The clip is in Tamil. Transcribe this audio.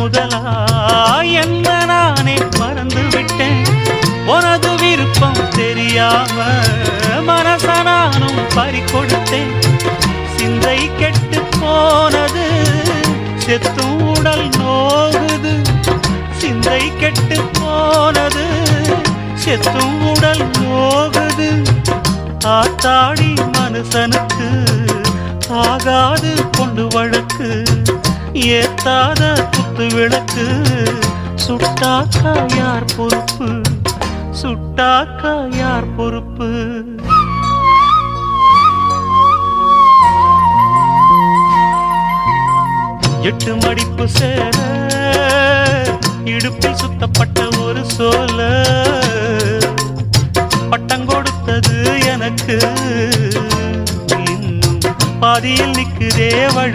முதலா என்ன நானே மறந்து விட்டேன். உனது விருப்பம் தெரியாம மனச நானும் பறிகொடுத்தேன். சிந்தை கெட்டு போனது செத்தும் உடல் நோகுது. சிந்தை கெட்டு போனது செத்தும் உடல் நோகுது. ஆத்தாடி மனுஷனுக்கு ஆகாது கொண்டு வழக்கு. ஏத்தாத குத்து விளக்கு சுட்டாக்கா யார் பொறுப்பு? சுட்டாக்கா யார் பொறுப்பு? எட்டு மடிப்பு சேர இடுப்பில் சுத்தப்பட்ட ஒரு சோல பட்டம் கொடுத்தது எனக்கு. இன்னும் பாதியில் நிற்குதே வழ